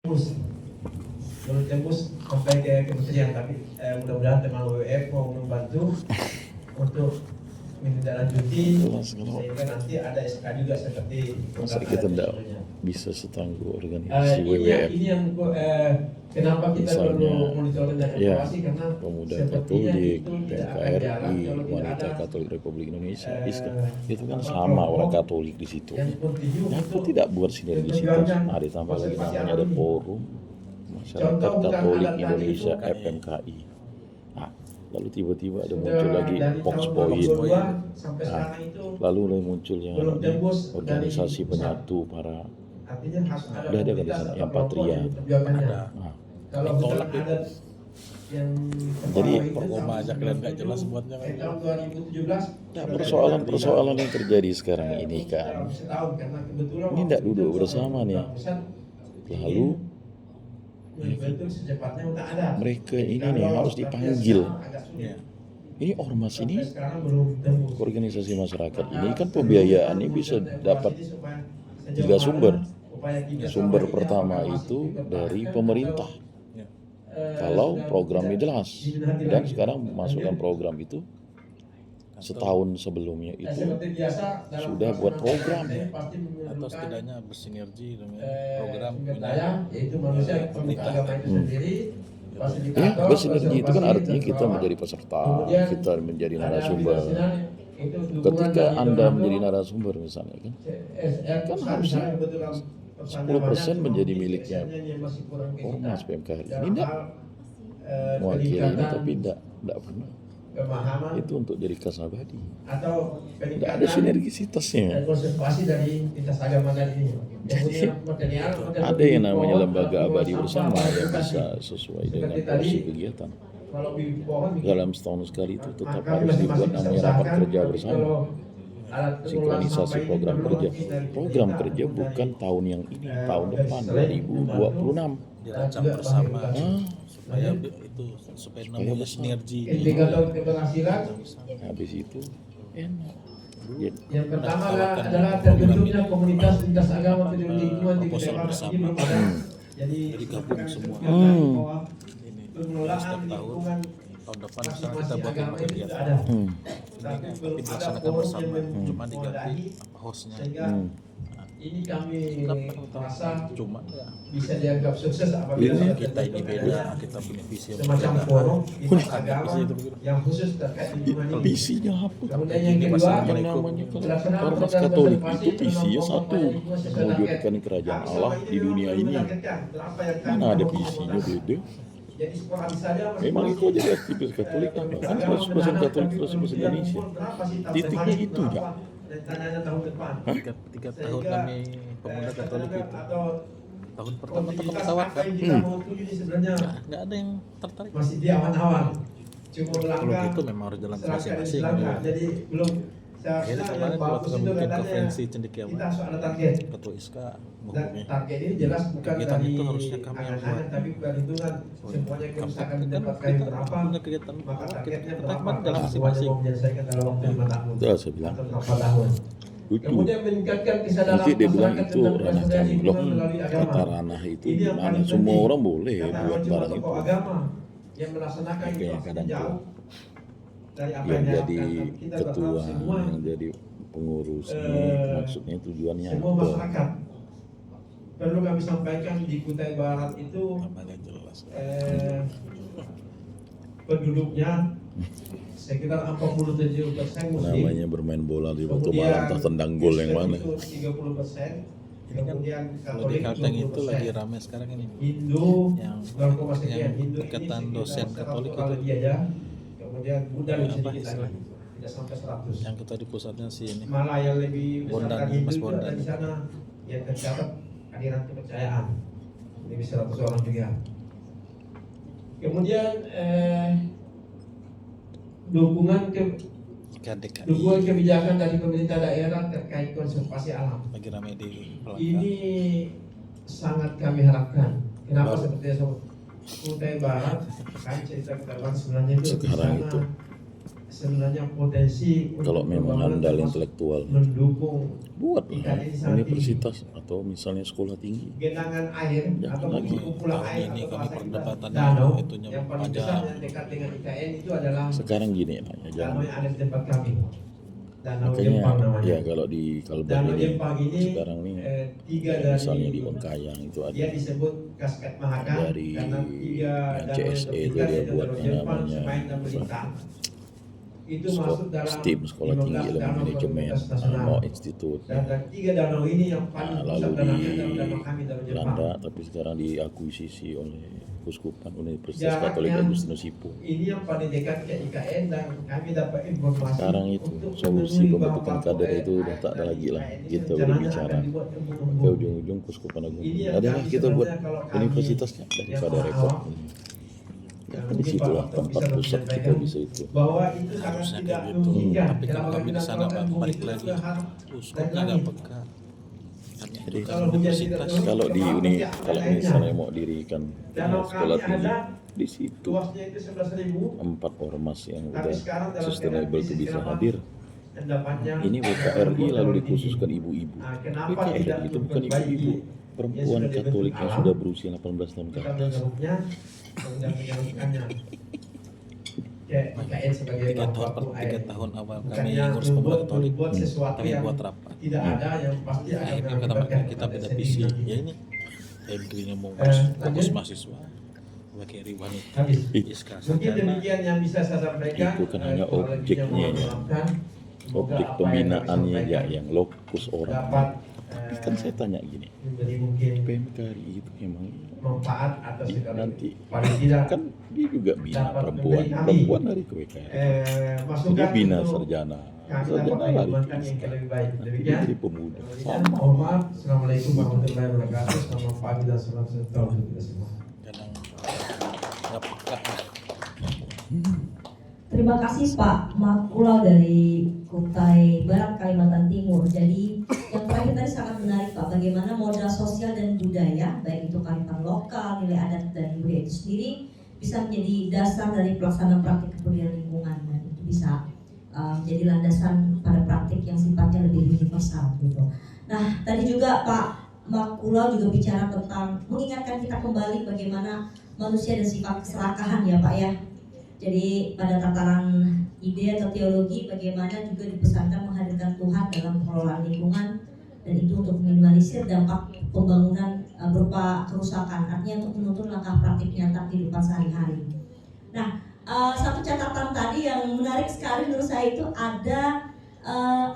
tembus, belum tembus sampai ke kementerian, tapi mudah-mudahan teman WWF mau membantu untuk menindaklanjuti sehingga nanti ada SK juga seperti masa kita tidak bisa setangguh organisasi ini WWF yang kenapa kita misalnya perlu monitoring dan ya evaluasi, karena Pemuda sepertinya Katolik, itu tidak akan jalan PKRI, kalau tidak Wanita ada Katolik Republik Indonesia, ISKA, itu kan sama orang Katolik di situ. yang kontinu Kenapa untuk tidak buat sinergisitas? Nah, ditambah lagi namanya ada forum Masyarakat Katolik Indonesia (FMKI). Nah, lalu tiba-tiba ada muncul lagi Fox Point. Nah, lalu muncul yang organisasi penyatu para udah ada kan di sana yang Patria. Nah, kalau ditolak ada yang jadi pergoma aja kalian nggak jelas buatnya kan. tahun 2017 nah, persoalan yang terjadi sekarang ini kan ini tidak duduk bersama nih, lalu mereka ini nih harus dipanggil. Ini ormas ini, organisasi masyarakat ini kan pembiayaannya bisa dapat 3 sumber. Sumber pertama itu dari pemerintah, kalau programnya jelas, dan sekarang masukkan program itu setahun sebelumnya itu sudah buat program Atau setidaknya bersinergi dengan program pemerintah. ya bersinergi itu kan artinya kita menjadi peserta, kita menjadi narasumber. Ketika Anda menjadi narasumber misalnya kan harusnya 10% menjadi miliknya ormas PMKRI. Ini tidak mewakili ini, tapi tidak pernah itu untuk jadi kasabadi. Tidak ada sinergisitasnya. Konservasi dari lintas agama tadi ini. Ada yang namanya lembaga abadi bersama yang bisa sesuai dengan porsi kegiatan. Dalam setahun sekali itu tetap harus dibuat namanya rapat kerja bersama, sinkronisasi program kerja. Program kerja bukan tahun yang ini, tahun depan 2026 dirancang bersama supaya namanya sinergi. Habis itu enak. Yang pertama adalah terbentuknya komunitas lintas agama peduli lingkungan di proposal bersama. Jadi Digabung semua. pengelolaan lingkungan Tahun depan misalnya kita buat yang kegiatan tapi belum ada dilaksanakan forum bersama, yang cuma diganti apa hostnya. sehingga ini kami merasa Cuma ya bisa dianggap sukses apabila sudah kita ini terbentuk beda, kita punya visi yang semacam berbeda. forum lintas agama yang khusus terkait lingkungan ini. Visinya apa? Kemudian yang kedua, Yang namanya ormas Katolik itu visinya satu, mewujudkan kerajaan Allah di dunia ini. Mana ada visinya beda? jadi sporadis saja Memang itu jadi aktivis Katolik apa? Kan 100% Katolik 100% Indonesia. Titiknya itu ya. rencananya tahun depan. Tiga tahun kami pemuda Katolik itu tahun pertama Kontinuitas tertawakan, apa yang kita mau tuju ini sebenarnya nggak ada yang tertarik. masih di awan-awan. Cuma Kalau melangkah gitu memang harus jalan selangkah demi masing-masing. selangkah. Jadi belum Akhirnya seharusnya kemarin yang waktu bagus kami itu bikin katanya konferensi cendekiawan, kita harus ada target. Ketua ISKA Dan menghubungi. target ini jelas bukan Kegiatan dari itu harusnya kami yang angan-angan, buat. tapi perhitungan semuanya kerusakan Kan mendapatkan kita berapa, punya kegiatan maka kita targetnya kita berapa, kemarin jalan semuanya masing-masing. mau menyelesaikan dalam waktu 5 tahun Udah saya bilang. atau berapa tahun. Lucu. Kemudian meningkatkan kesadaran Nanti dia bilang masyarakat itu tentang ranah pelestarian kami. Loh, lingkungan melalui agama. kata ranah itu Ini yang gimana? paling Semua penting. orang boleh Karena buat cuma barang tokoh itu. agama yang melaksanakan itu Oke, akan kadang jauh tuh dari apa yang yang jadi diharapkan. Kita berharap ketua, semua yang jadi pengurus ini maksudnya tujuannya semua apa? masyarakat perlu kami sampaikan di Kutai Barat itu Namanya jelas. penduduknya sekitar 47% muslim. Namanya bermain bola di Batu Kemudian Malang, entah tendang gol yang mana. Kristen itu 30%. Ini kan Kemudian kalau Katolik di Kalteng itu 20%. lagi ramai sekarang ini. Hindu Yang 0,sekian. yang Hindu ikatan ini dosen sekitar Katolik 100 kali itu. dia aja. Kemudian Buddha lebih Apa sedikit istilahnya? lagi, tidak sampai 100. Yang kita di pusatnya sih ini. Malah yang lebih besar Bondan, dari Hindu Mas juga Bondan. ada di sana yang tercatat aliran kepercayaan lebih 100 orang juga. Kemudian dukungan KDKI kebijakan dari pemerintah daerah terkait konservasi alam. lagi ramai di Pelaka. Ini sangat kami harapkan. Kenapa Baru. seperti itu? Kutai Barat kan cerita Kutai Barat sebenarnya itu Sekarang di sana itu sebenarnya potensi Kalau untuk memang pembangunan handal termasuk intelektual, mendukung buatlah IKN di sana universitas atau misalnya sekolah tinggi. genangan air Jangan atau lagi. kumpulan Tahun air ini atau kami bahasa kita perdebatannya danau itunya yang paling panjang. besar yang dekat dengan IKN itu adalah Sekarang gini lah ya, jangan. danau yang ada di tempat kami, danau Makanya Jepang namanya. ya kalau di Kalbar Danau ini Jepang ini sekarang nih tiga ya, dari misalnya di Onkayang itu ada dia disebut Kasket Mahaka dari karena tiga yang danau yang CSE itu terpisah, dia yaitu buat Danau Jepang, namanya Semain dan Melintang. Itu Skop, masuk dalam STIM, Sekolah 15 Tinggi Ilmu danau Manajemen, prioritas nasional. mau institut. Dan tiga danau ini yang paling Nah, pusat lalu danaunya di adalah danau kami, danau Jepang. Belanda, tapi sekarang diakuisisi oleh Kuskupan Universitas Jaraknya Katolik Agustinus Hippo. ini yang paling dekat ke IKN dan kami dapat informasi Sekarang itu untuk solusi memenuhi pembentukan bahan kader baku itu udah tak ada dari lagi lah. IKN ini Kita udah rencananya bicara akan dibuat ke embung-embung. ujung-ujung Kuskupan Agung. Ini yang Adalah kami kita buat sebenarnya kalau kami universitasnya daripada yang repot. awam, Ya, mungkin di situlah Pak Dr. tempat bisa pusat kita menyampaikan bisa itu. bahwa itu sangat Harusnya tidak kayak gitu. memungkinkan. Tapi Dalam kalau kami di sana dilaksanakan Pak, balik itu lagi. harus Uskupnya dari nggak langit. peka. Kami Jadi, itu kan Kalau hujan universitas. tidak turun, Kalau di kemana uni, dia kalau lainnya. misalnya mau dirikan Danau sekolah kami tinggi, ada di situ luasnya itu 11.000. 4 ormas yang Tapi udah sekarang dalam sustainable itu keadaan bisa krisis, hadir. Dan dapatnya Ini WKRI lalu dikhususkan ibu-ibu. Nah, kenapa tidak WKRI itu bukan diperbaiki? ibu-ibu, Ya, perempuan sudah dibentuk Katolik yang alam. sudah berusia 18 tahun ke Kita atas. mengeruknya dan menjalankannya. Kayak IKN sebagai 3 tahun awal kami ngurus pemuda Katolik, membuat sesuatu kami yang buat rapat. tidak ada yang pasti Nah, akan ini kata mengakibatkan kita beda kepada visi. sendiri. Ya ini, Edrinya mau lanjut. fokus mahasiswa, WKRI wanita, Habis. Iska Mungkin Sarjana. demikian yang bisa saya sampaikan. Itu kan hanya kurang lebihnya objeknya mohon ya. maafkan. Semoga Objek apa yang kami pembinaannya ya sampaikan yang lokus orang. dapat Kan saya tanya gini, menjadi mungkin PMKRI itu emang manfaat atau segala nanti paling tidak kan dia juga bina dapat perempuan, memberi kami, perempuan dari ke WKRI. masukan Dia bina untuk sarjana, kami dapat sarjana lari ke mengembangkan yang ISKA. lebih baik. Dia Demikian. jadi pemuda. Dan Sama. mohon maaf. Assalamualaikum warahmatullahi wabarakatuh. Selamat pagi dan salam sejahtera untuk kita semua. Kadang nggak peka. Terima kasih Pak Makula dari Kutai Barat Kalimantan Timur. Jadi yang terakhir tadi sangat menarik Pak, bagaimana modal sosial dan budaya baik itu kearifan lokal, nilai adat dan budaya itu sendiri bisa menjadi dasar dari pelaksanaan praktik kepedulian lingkungan dan itu bisa menjadi landasan pada praktik yang sifatnya lebih universal gitu. Nah tadi juga Pak Makula juga bicara tentang mengingatkan kita kembali bagaimana manusia dan sifat keserakahan ya Pak ya. Jadi pada tataran ide atau teologi bagaimana juga dipesankan menghadirkan Tuhan dalam pengelolaan lingkungan dan itu untuk minimalisir dampak pembangunan berupa kerusakan, artinya untuk menuntun langkah praktik nyata kehidupan sehari-hari. Nah, satu catatan tadi yang menarik sekali menurut saya itu ada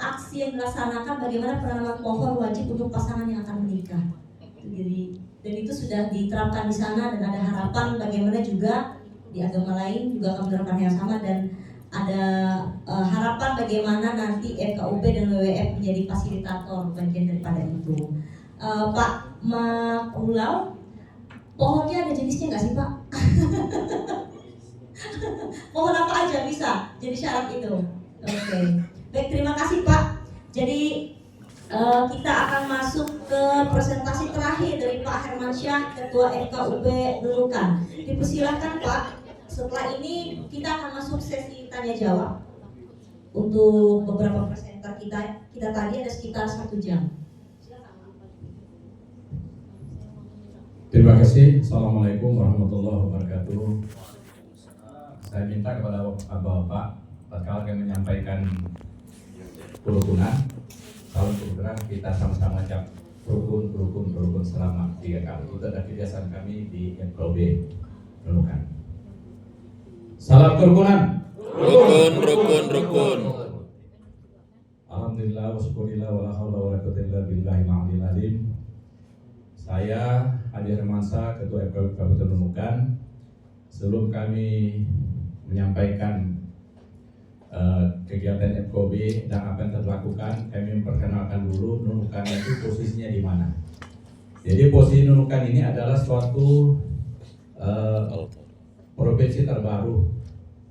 aksi yang dilaksanakan bagaimana penanaman pohon wajib untuk pasangan yang akan menikah. Jadi dan itu sudah diterapkan di sana dan ada harapan bagaimana juga di agama lain juga akan menerapkan yang sama dan ada harapan bagaimana nanti FKUP dan WWF menjadi fasilitator bagian daripada itu. Pak Makulau, pohonnya ada jenisnya nggak sih Pak? Pohon apa aja bisa jadi syarat itu. Oke. Baik, terima kasih Pak. Jadi kita akan masuk ke presentasi terakhir dari Pak Hermansyah, Ketua FKUP Nunukan. Dipersilakan Pak. Setelah ini kita akan masuk sesi tanya jawab. Untuk beberapa presenter kita tadi ada sekitar 1 jam. Terima kasih. Assalamualaikum warahmatullahi wabarakatuh. Saya minta kepada Bapak tatkala kami menyampaikan kerukunan, salam kerukunan kita sama-sama ucap rukun selama 3 kali. Itu adalah kebiasaan kami di FKUB Nunukan. Salam kerukunan. Rukun. Alhamdulillah wassyukurillah wala haula wala quwwata illa billahil aliyil azim. Saya Adi Hermansyah, Ketua FKUP Kabupaten Nunukan. Sebelum kami menyampaikan kegiatan FKUB dan apa yang telah dilakukan, kami memperkenalkan dulu Nunukan itu posisinya di mana. Jadi posisi Nunukan ini adalah suatu provinsi terbaru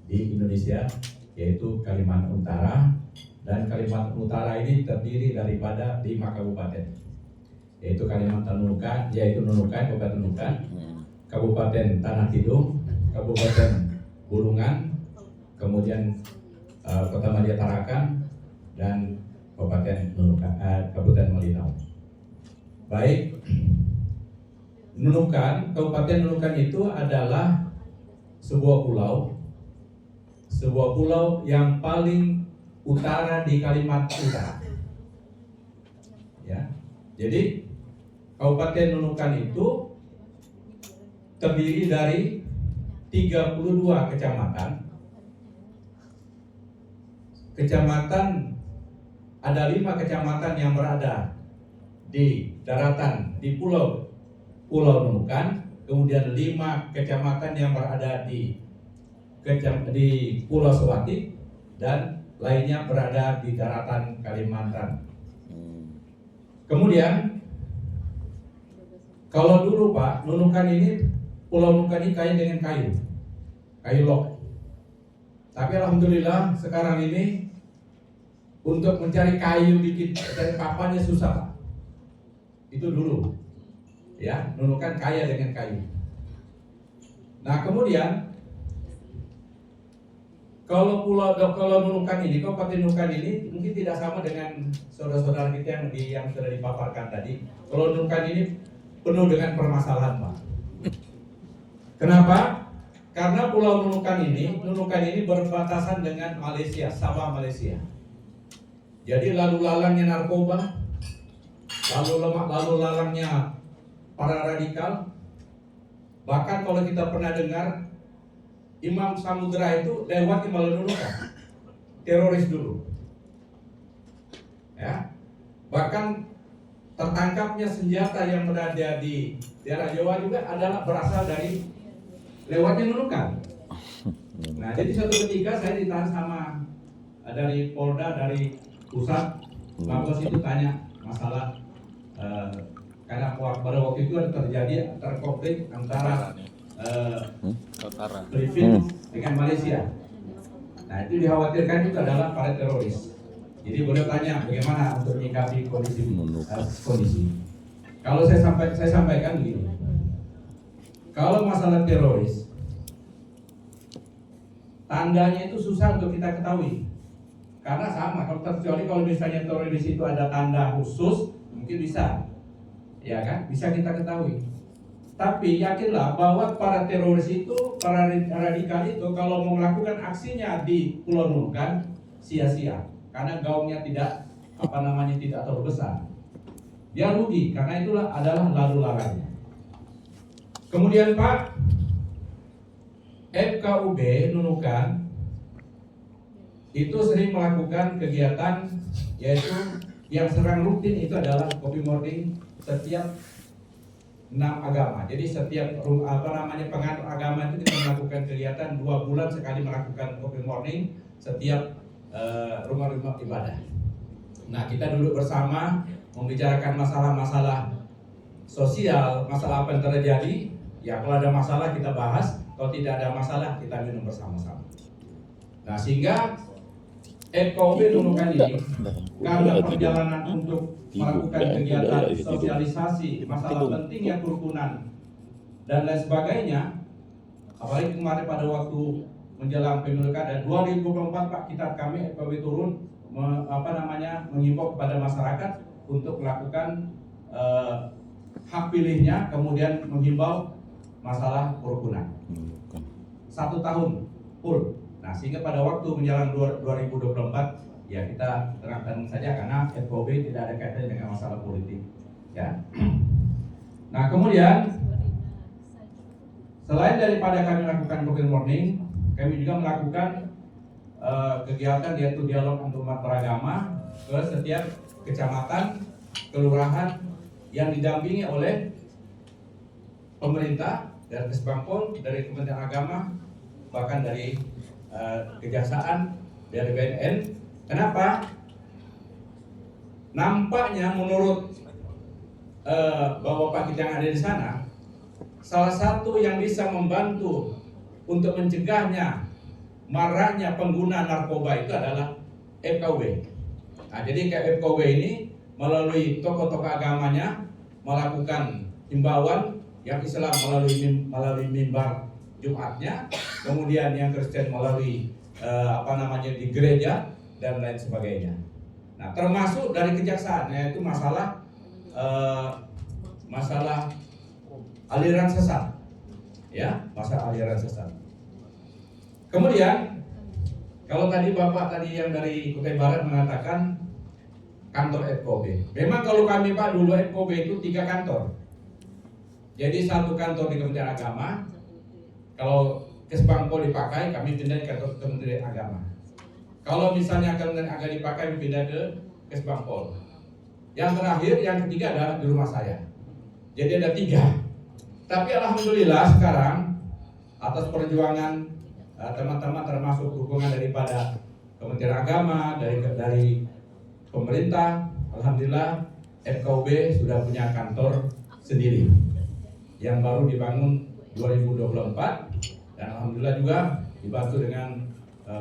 di Indonesia, yaitu Kalimantan Utara, dan Kalimantan Utara ini terdiri daripada 5 kabupaten, yaitu Kalimantan Nunukan, yaitu Nunukan, Kabupaten Nunukan, Kabupaten Tanah Tidung, Kabupaten Bulungan, kemudian Kota Madia Tarakan, dan Kabupaten Malinau. Baik, Nunukan, Kabupaten Nunukan itu adalah sebuah pulau yang paling utara di Kalimantan Utara. Ya, jadi Kabupaten Nunukan itu terdiri dari 32 kecamatan. Ada 5 kecamatan yang berada di daratan di Pulau Nunukan, kemudian 5 kecamatan yang berada di Pulau Sewati, dan lainnya berada di daratan Kalimantan. Kemudian kalau dulu Pak, Pulau Nunukan ini kaya dengan kayu log. Tapi alhamdulillah sekarang ini untuk mencari kayu dari papannya susah Pak. Itu dulu, ya, Nunukan kaya dengan kayu. Nah kemudian kalau Nunukan ini, Kabupaten Nunukan ini mungkin tidak sama dengan saudara-saudara kita yang sudah dipaparkan tadi. Kalau Nunukan ini penuh dengan permasalahan Pak. Kenapa? Karena Pulau Nunukan ini berbatasan dengan Malaysia, Sabah Malaysia. Jadi lalu lalangnya narkoba, lalu lalangnya para radikal. Bahkan kalau kita pernah dengar Imam Samudra itu lewat di Pulau Nunukan, teroris dulu. Ya, bahkan tertangkapnya senjata yang berada di daerah Jawa juga adalah berasal dari lewatnya Nunukan. Nah, jadi suatu ketika saya ditahan sama dari Polda, dari pusat, Mabes itu tanya masalah karena pada waktu itu ada terjadi konflik antara Filipina dengan Malaysia. Nah, itu dikhawatirkan juga adalah para teroris. Jadi boleh tanya bagaimana untuk menyikapi kondisi. Kalau saya sampaikan begini. Kalau masalah teroris, tandanya itu susah untuk kita ketahui. Karena sama, kecuali kalau misalnya teroris itu ada tanda khusus, mungkin bisa, ya kan, bisa kita ketahui. Tapi yakinlah bahwa para teroris itu, para radikal itu, kalau mau melakukan aksinya di Pulau Nunukan, sia-sia, karena gaungnya tidak terlalu besar. Dia rugi, karena itulah adalah lalu lalangnya. Kemudian Pak, FKUB Nunukan itu sering melakukan kegiatan, yaitu yang sering rutin itu adalah kopi morning setiap 6 agama. Jadi setiap penganut agama itu kita melakukan kegiatan 2 bulan sekali melakukan kopi morning setiap rumah-rumah ibadah. Nah, kita duduk bersama membicarakan masalah-masalah sosial, masalah apa yang terjadi. Ya, kalau ada masalah kita bahas, kalau tidak ada masalah kita minum bersama-sama. Nah, sehingga FKUB Nunukan ini karena perjalanan untuk melakukan kegiatan sosialisasi masalah pentingnya kerukunan dan lain sebagainya, apalagi kemarin pada waktu menjelang pemilu kada 2024 Pak, kami FKUB turun mengimbau kepada masyarakat untuk melakukan hak pilihnya, kemudian menghimbau masalah kerukunan 1 tahun full. Nah, sehingga pada waktu menjelang 2024 ya kita terangkan saja karena FKUB tidak ada kaitannya dengan masalah politik, ya. Nah, kemudian selain daripada kami melakukan coffee morning, kami juga melakukan kegiatan yaitu dialog antar beragama ke setiap kecamatan, kelurahan yang didampingi oleh pemerintah, dari Kesbangpol, dari Kementerian Agama, bahkan dari Kejaksaan, dari BNN. Kenapa? Nampaknya menurut Bapak kita yang ada di sana, salah satu yang bisa membantu untuk mencegahnya maraknya pengguna narkoba itu adalah FKUB. Nah, jadi FKUB ini melalui tokoh-tokoh agamanya melakukan himbauan, yang Islam melalui mimbar Jumatnya, kemudian yang Kristen melalui di gereja dan lain sebagainya. Nah, termasuk dari kejaksaan, yaitu masalah aliran sesat, ya, masalah aliran sesat. Kemudian, kalau tadi Bapak yang dari Kutai Barat mengatakan kantor FKB. Memang kalau kami Pak dulu FKB itu 3 kantor. Jadi 1 kantor di Kementerian Agama. Kalau Kesbangpol dipakai, kami pindah ke Kementerian Agama. Kalau misalnya Kementerian Agama dipakai, kami pindah ke Kesbangpol. Yang terakhir, yang ketiga adalah di rumah saya. Jadi ada 3. Tapi alhamdulillah sekarang atas perjuangan teman-teman termasuk dukungan daripada Kementerian Agama, dari pemerintah, alhamdulillah FKUB sudah punya kantor sendiri yang baru dibangun 2024 dan alhamdulillah juga dibantu dengan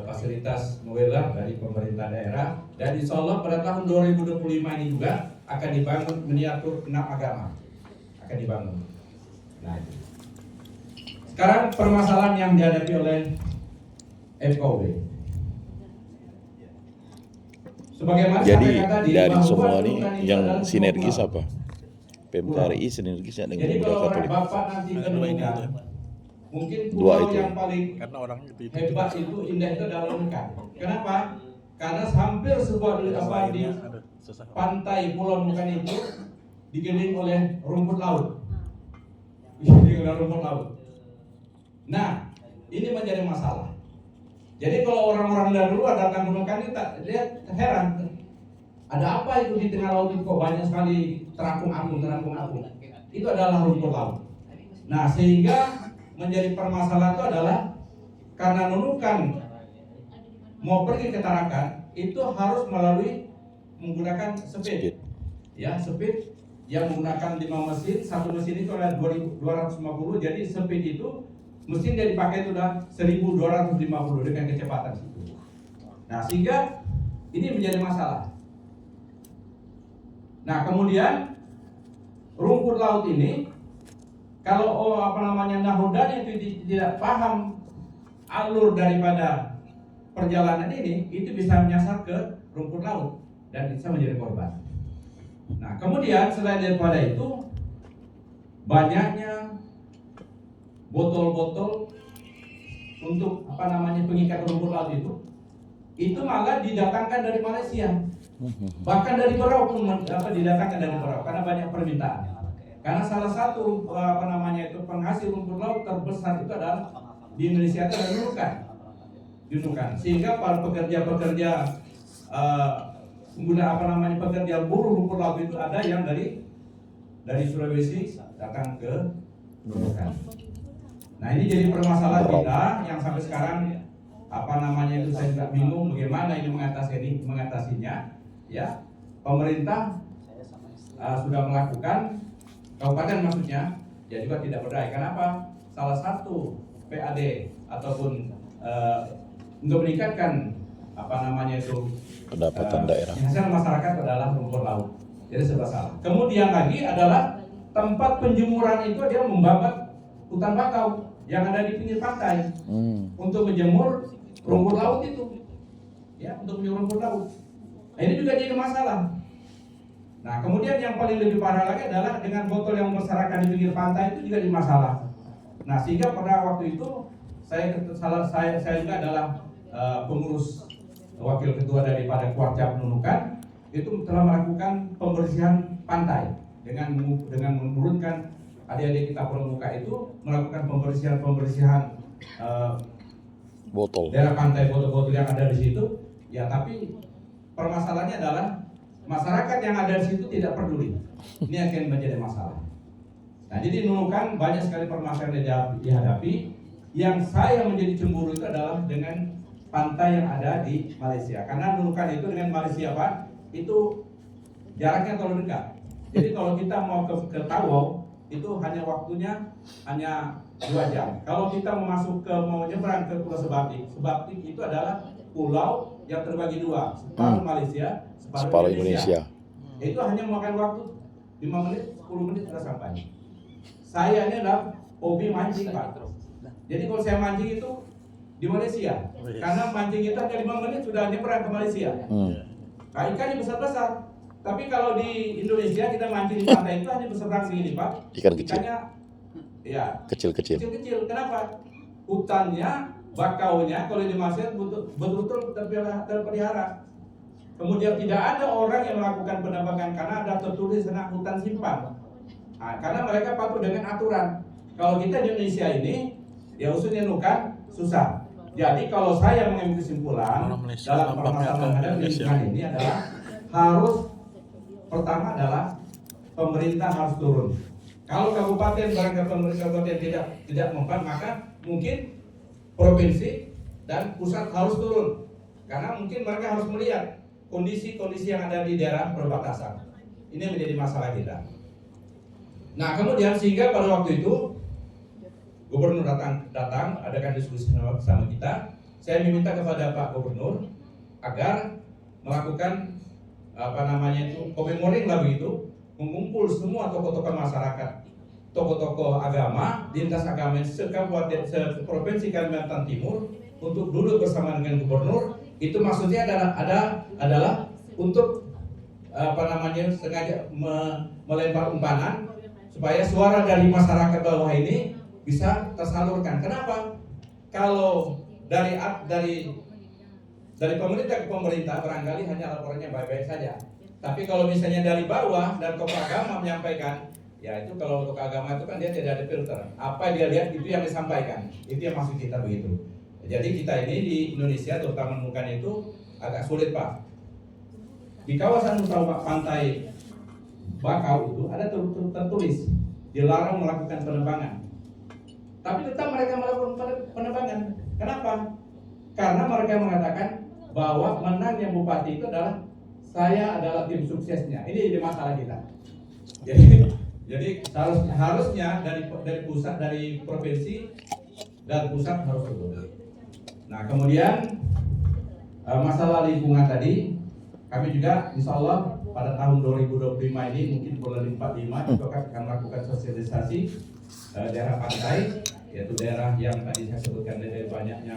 fasilitas modular dari pemerintah daerah, dan insya Allah pada tahun 2025 ini juga akan dibangun miniatur 6 agama akan dibangun. Nah, itu. Sekarang permasalahan yang dihadapi oleh FKUB. Sebagaimana Jadi tadi, dari bahwa semua ini bukan itu yang adalah sinergis sebuah apa? PMKRI sinergisnya dengan Jadi Pemuda kalau Katolik. Bapak nanti Ada 2 ini menemukan, aja. mungkin 2 pulau itu. yang paling Karena orang itu hebat itu indah itu adalah Nunukan. Kenapa? Karena hampir sebuah di ada sesat. pantai Pulau Nunukan itu dikelilingi oleh rumput laut. Dikelilingi oleh rumput laut. Nah, ini menjadi masalah. Jadi kalau orang-orang dari luar datang ke Nunukan itu lihat heran. Ada apa itu di tengah laut itu kok banyak sekali terapung-apung. Itu adalah rumput laut. Nah, sehingga menjadi permasalahan itu adalah karena Nunukan mau pergi ke Tarakan itu harus melalui menggunakan speed. Ya, speed yang menggunakan 5 mesin, 1 mesin itu adalah 250, jadi speed itu mesin yang dipakai itu adalah 1250 dengan kecepatan itu. Nah, sehingga ini menjadi masalah. Nah, kemudian rumput laut ini kalau nahodanya itu tidak paham alur daripada perjalanan ini, itu bisa menyasar ke rumput laut dan bisa menjadi korban. Nah, kemudian selain daripada itu, banyaknya botol-botol untuk pengikat rumput laut itu malah didatangkan dari Malaysia. Bahkan dari Berau pun didatangkan dari Berau karena banyak permintaan. Karena salah satu penghasil rumput laut terbesar itu adalah di Indonesia itu adalah Nunukan. Sehingga para pekerja-pekerja pekerja buruh rumput laut itu ada yang dari Sulawesi datang ke Nunukan. Nah, ini jadi permasalahan kita yang sampai sekarang itu saya juga bingung bagaimana ini mengatasinya. Ya, pemerintah sudah melakukan, kabupaten maksudnya, ya juga tidak berdaya. Kenapa? Salah satu PAD ataupun untuk meningkatkan pendapatan daerah. hasil masyarakat adalah rumput laut. Jadi serba salah. Kemudian lagi adalah tempat penjemuran itu dia membabat hutan bakau yang ada di pinggir pantai untuk menjemur rumput laut itu. Ya, untuk menjemur rumput laut. Nah, ini juga jadi masalah. Nah, kemudian yang paling lebih parah lagi adalah dengan botol yang berserakan di pinggir pantai itu juga jadi masalah. Nah, sehingga pada waktu itu saya juga adalah pengurus wakil ketua daripada Kuarcap Nunukan itu telah melakukan pembersihan pantai dengan menurunkan adik-adik kita pramuka itu melakukan pembersihan Botol. daerah pantai botol-botol yang ada di situ. Ya, tapi permasalahannya adalah masyarakat yang ada di situ tidak peduli. Ini akan menjadi masalah. Nah, jadi Nunukan banyak sekali permasalahan yang dihadapi. Yang saya menjadi cemburu itu adalah dengan pantai yang ada di Malaysia. Karena Nunukan itu dengan Malaysia, Pak, itu jaraknya terlalu dekat. Jadi kalau kita mau ke Tawau, itu hanya waktunya hanya 2 jam. Kalau kita mau nyebrang ke Pulau Sebatik itu adalah pulau yang terbagi 2, separuh Malaysia, separuh Indonesia. Itu hanya memakan waktu 5 menit, 10 menit sudah sampai. Saya ini adalah hobi mancing, Pak. Jadi kalau saya mancing itu di Malaysia. Oh, yes. Karena mancing itu hanya 5 menit sudah nyebrang ke Malaysia. Nah, ikannya besar-besar. Tapi kalau di Indonesia kita mancing di pantai itu hanya berseberang segini, Pak. Ikan kecil. Ikannya ya Kecil-kecil. kecil-kecil. Kenapa? Hutannya, bakaunya kalau di Malaysia betul-betul terpelihara. Kemudian tidak ada orang yang melakukan penebangan karena ada tertulis sana hutan simpan. Nah, karena mereka patuh dengan aturan. Kalau kita di Indonesia ini, ya khususnya Nukan, susah. Jadi kalau saya mengambil kesimpulan Orang Malaysia, dalam lambangnya permasalahan atau ada Indonesia. lingkungan ini adalah harus pertama adalah pemerintah harus turun. Kalau kabupaten barangkali pemerintah kabupaten tidak mempan, maka mungkin provinsi dan pusat harus turun. Karena mungkin mereka harus melihat kondisi-kondisi yang ada di daerah perbatasan. Ini menjadi masalah kita. Nah, kemudian sehingga pada waktu itu Gubernur datang adakan diskusi sama kita. Saya meminta kepada Pak Gubernur agar melakukan komemoring lah begitu, mengumpul semua tokoh-tokoh masyarakat, tokoh-tokoh agama, lintas agama sekabupaten provinsi Kalimantan Timur untuk duduk bersama dengan gubernur. Itu maksudnya adalah untuk sengaja melempar umpan supaya suara dari masyarakat bawah ini bisa tersalurkan. Kenapa? Kalau dari pemerintah ke pemerintah barangkali hanya laporannya baik-baik saja. Tapi kalau misalnya dari bawah dan tokoh agama menyampaikan, ya itu kalau tokoh agama itu kan dia tidak ada filter. Apa dia lihat itu yang disampaikan. Itu yang maksud kita begitu. Jadi kita ini di Indonesia terutama Nukan itu agak sulit, Pak. Di kawasan utara pantai Bakau itu ada tertulis dilarang melakukan penebangan. Tapi tetap mereka melakukan penebangan. Kenapa? Karena mereka mengatakan bahwa menangnya bupati itu adalah saya adalah tim suksesnya. Ini jadi masalah kita. Jadi harusnya dari pusat, dari provinsi dan pusat harus turun. Nah, kemudian masalah lingkungan tadi, kami juga insya Allah pada tahun 2025 ini mungkin bulan 45 juga akan melakukan sosialisasi daerah pantai, yaitu daerah yang tadi saya sebutkan dari banyaknya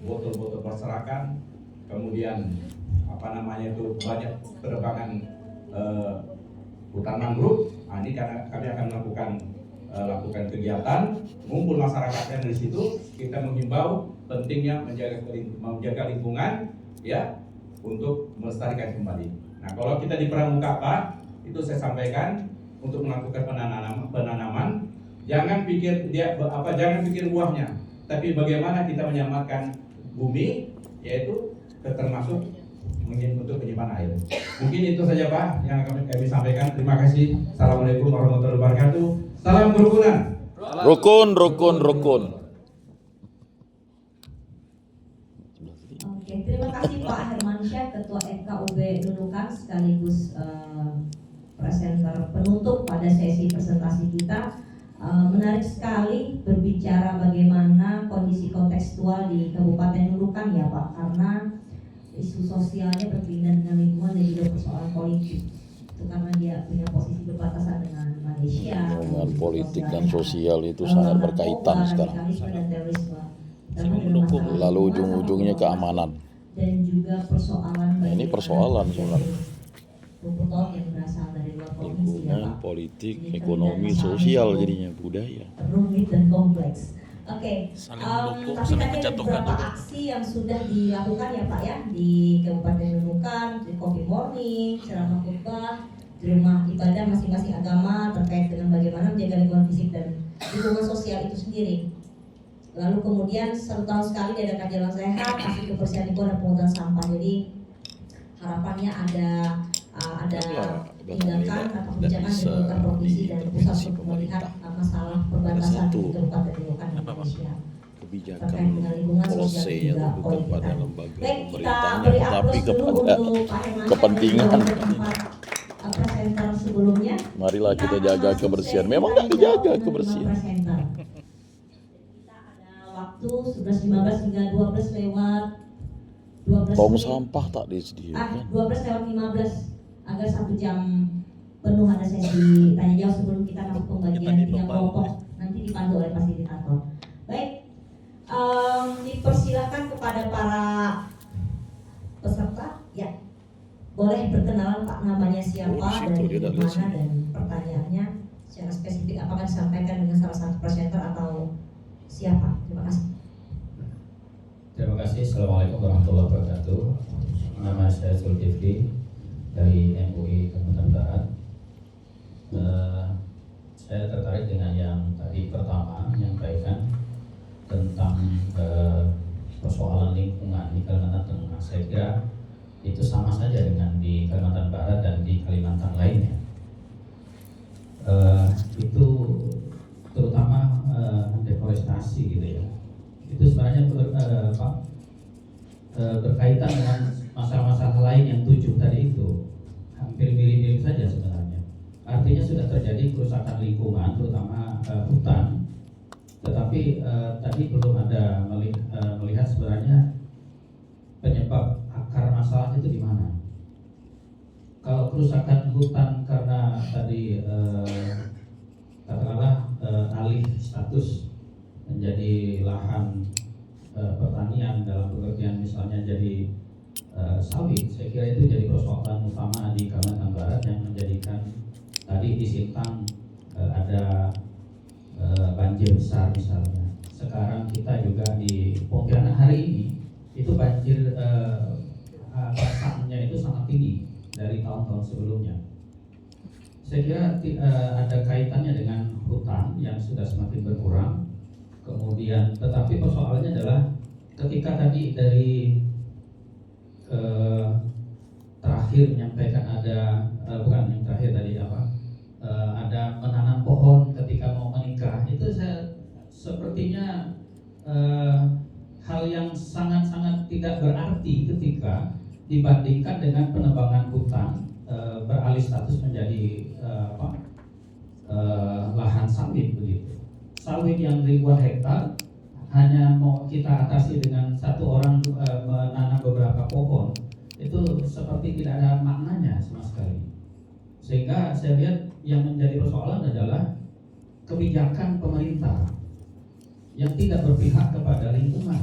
botol-botol berserakan, kemudian banyak penebangan hutan mangrove. Nah, ini karena kami akan lakukan kegiatan, mengumpul masyarakat yang di situ, kita menghimbau pentingnya menjaga lingkungan, ya, untuk melestarikan kembali. Nah, kalau kita di Pramuka, Pak, itu saya sampaikan untuk melakukan penanaman, jangan pikir buahnya, tapi bagaimana kita menyelamatkan bumi, yaitu termasuk untuk penyimpan air. Mungkin itu saja, Pak, yang kami sampaikan. Terima kasih. Assalamualaikum warahmatullahi wabarakatuh. Salam kerukunan. Rukun. Oke, terima kasih Pak Hermansyah, Ketua FKUB Nunukan sekaligus presenter penutup pada sesi presentasi kita. Menarik sekali berbicara bagaimana kondisi kontekstual di Kabupaten Nunukan ya Pak, karena isu sosialnya berkaitan dengan lingkungan dan juga persoalan politik. Itu karena dia punya posisi berbatasan dengan Malaysia. Hubungan politik dan sosial itu sangat berkaitan sekarang. Lalu ujung-ujungnya keamanan. Dan juga persoalan ini persoalan sebenarnya. rumput yang berasal dari luar provinsi ya, Lingkungan, Pak. politik, Jadi ekonomi, ternyata sosial itu jadinya budaya. rumit dan kompleks. Oke, Saling mendukung, tapi saling tadi ada menjatuhkan beberapa juga. aksi yang sudah dilakukan ya Pak ya di Kabupaten Nunukan, di Coffee Morning, ceramah khutbah, di rumah ibadah masing-masing agama terkait dengan bagaimana menjaga lingkungan fisik dan lingkungan sosial itu sendiri. Lalu kemudian 1 tahun sekali diadakan jalan sehat, aksi kebersihan lingkungan dan pungutan sampah. Jadi harapannya ada tindakan atau kebijakan yang dilakukan provinsi dan pusat untuk melihat masalah perbatasan di Kabupaten Nunukan Indonesia Kebijakan terkait dengan lingkungan sosial dan polisi juga bukan pada politik. lembaga Baik, kita pemerintahnya, beri tapi aplaus dulu kepada untuk Pak Hermansyah kepentingan. dan juga untuk presenter sebelumnya. Marilah kita akan jaga masuk kebersihan. sesi Memang nggak tanya dijaga jawab dengan kebersihan. dua presenter. Kita ada waktu 11.15 hingga 12 lewat 12 Tong menit. sampah tak disediakan. 12 lewat 15 agar 1 jam penuh ada sesi tanya jawab sebelum kita masuk pembagian Tadi 3 pembalut, kelompok nanti dipandu oleh fasilitator. Baik, situ, dari dia tidak lihat mana sini. dan pertanyaannya secara spesifik apakah disampaikan dengan salah satu presenter atau siapa? Terima kasih. Terima kasih. Assalamualaikum warahmatullahi wabarakatuh. Nama saya Zulkifli dari MUI Kalimantan Barat. Saya tertarik dengan yang tadi pertama menyampaikan tentang persoalan lingkungan di Kalimantan Tengah. Saya kira itu sama saja dengan di Kalimantan Barat dan di Kalimantan lainnya. Itu terutama deforestasi gitu ya. Itu sebenarnya berkaitan dengan masalah-masalah lain yang 7 tadi itu, hampir mirip-mirip saja sebenarnya. Artinya sudah terjadi kerusakan lingkungan, terutama hutan. Tetapi tadi belum ada melihat sebenarnya penyebab akar masalah itu di mana. Kalau kerusakan hutan karena tadi katakanlah alih status menjadi lahan pertanian dalam pengertian misalnya jadi sawit, saya kira itu jadi persoalan utama di Kalimantan Barat yang menjadikan tadi di Sintang ada banjir besar misalnya. Sekarang kita juga di Pontianak hari ini itu banjir pasangnya itu sangat tinggi dari tahun-tahun sebelumnya. Saya kira ada kaitannya dengan hutan yang sudah semakin berkurang. Kemudian, tetapi persoalannya adalah ketika tadi dari terakhir menyampaikan ada bukan yang terakhir tadi ada menanam pohon ketika mau menikah, itu saya sepertinya hal yang sangat-sangat tidak berarti ketika dibandingkan dengan penebangan hutan beralih status menjadi lahan sawit begitu. Sawit yang ribuan hektar hanya mau kita atasi dengan satu orang menanam beberapa pohon, itu seperti tidak ada maknanya sama sekali. Sehingga saya lihat yang menjadi persoalan adalah kebijakan pemerintah yang tidak berpihak kepada lingkungan.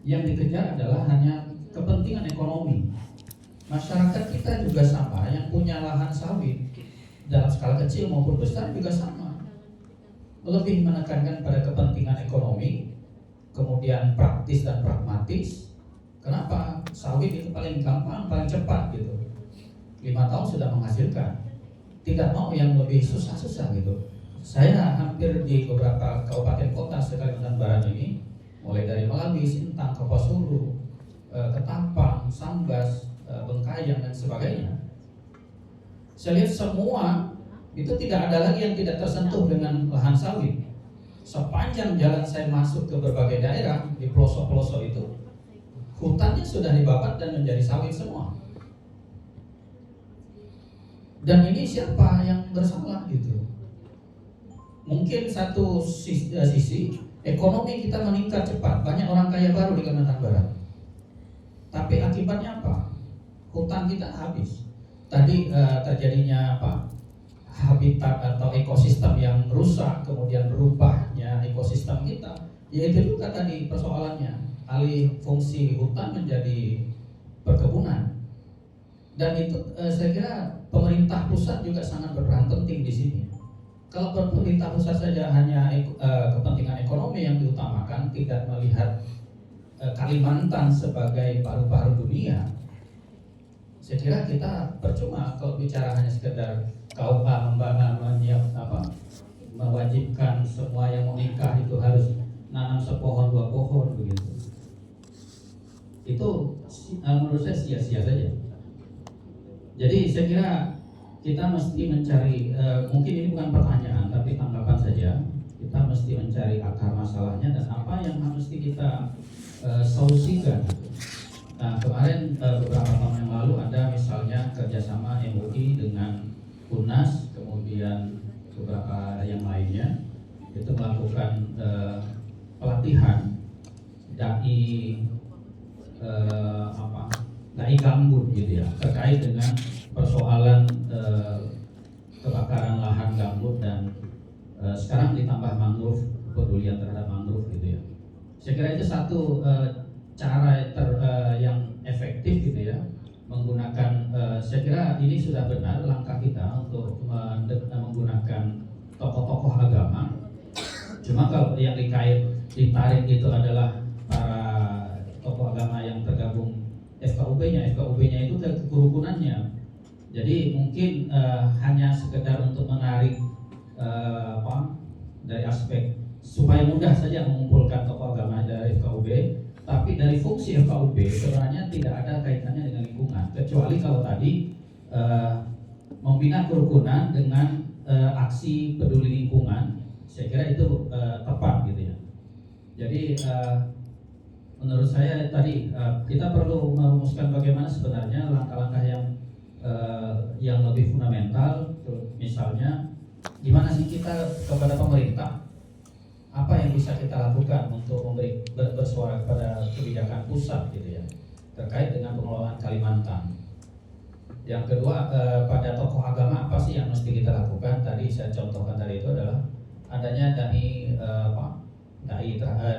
Yang dikejar adalah hanya kepentingan ekonomi. Masyarakat kita juga sama, yang punya lahan sawit dalam skala kecil maupun besar juga sama, lebih menekankan pada kepentingan ekonomi, kemudian praktis dan pragmatis. Kenapa? Sawit itu paling gampang, paling cepat gitu. 5 tahun sudah menghasilkan. Tidak mau yang lebih susah-susah gitu. Saya hampir di beberapa kabupaten kota Kalimantan Barat ini, mulai dari Malawi, Sintang, Kapuas Hulu, Ketapang, Sambas, Bengkayang dan sebagainya. Saya lihat semua itu tidak ada lagi yang tidak tersentuh dengan lahan sawit. Sepanjang jalan saya masuk ke berbagai daerah di pelosok-pelosok itu, hutannya sudah dibabat dan menjadi sawit semua. Dan ini siapa yang bersalah gitu? Mungkin satu sisi ekonomi kita meningkat cepat, banyak orang kaya baru di Kalimantan Barat. Tapi akibatnya apa? Hutan kita habis. Tadi terjadinya habitat atau ekosistem yang rusak, kemudian berubahnya ekosistem kita, yaitu juga tadi persoalannya alih fungsi hutan menjadi perkebunan. Dan itu saya kira pemerintah pusat juga sangat berperan penting di sini. Kalau pemerintah pusat saja hanya kepentingan ekonomi yang diutamakan, tidak melihat Kalimantan sebagai paru-paru dunia, saya kira kita percuma kalau bicara hanya sekedar KUA mewajibkan semua yang mau nikah itu harus nanam sepohon 2 pohon begitu. Itu menurut saya sia-sia saja. Jadi saya kira kita mesti mencari, mungkin ini bukan pertanyaan tapi tanggapan saja. Kita mesti mencari akar masalahnya dan apa yang mesti kita solusikan. Nah, kemarin beberapa tahun yang lalu ada misalnya kerjasama MUI dengan UNAS, kemudian beberapa yang lainnya itu melakukan pelatihan dai gambut gitu ya, terkait dengan persoalan kebakaran lahan gambut dan sekarang ditambah mangrove, pedulian terhadap mangrove gitu ya. Saya kira itu satu cara yang efektif gitu ya menggunakan, saya kira ini sudah benar langkah kita untuk menggunakan tokoh-tokoh agama. Cuma kalau yang ditarik itu adalah para tokoh agama yang tergabung FKUP-nya itu kerukunannya. Jadi mungkin hanya sekedar untuk menarik dari aspek supaya mudah saja mengumpulkan tokoh agama dari FKUP, tapi dari fungsi FKUP sebenarnya tidak ada kaitannya dengan lingkungan, kecuali kalau tadi membina kerukunan dengan aksi peduli lingkungan. Saya kira itu tepat gitu ya. Jadi menurut saya tadi kita perlu merumuskan bagaimana sebenarnya langkah-langkah yang lebih fundamental. Misalnya gimana sih kita kepada pemerintah, apa yang bisa kita lakukan untuk bersuara kepada kebijakan pusat gitu ya terkait dengan pengelolaan Kalimantan. Yang kedua, pada tokoh agama apa sih yang mesti kita lakukan? Tadi saya contohkan tadi itu adalah adanya dai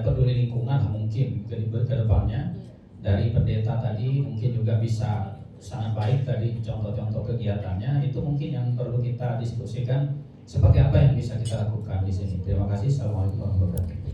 peduli lingkungan mungkin ke depannya. Dari pendeta tadi mungkin juga bisa sangat baik tadi contoh-contoh kegiatannya, itu mungkin yang perlu kita diskusikan seperti apa yang bisa kita lakukan di sini. Terima kasih. Assalamualaikum warahmatullahi wabarakatuh.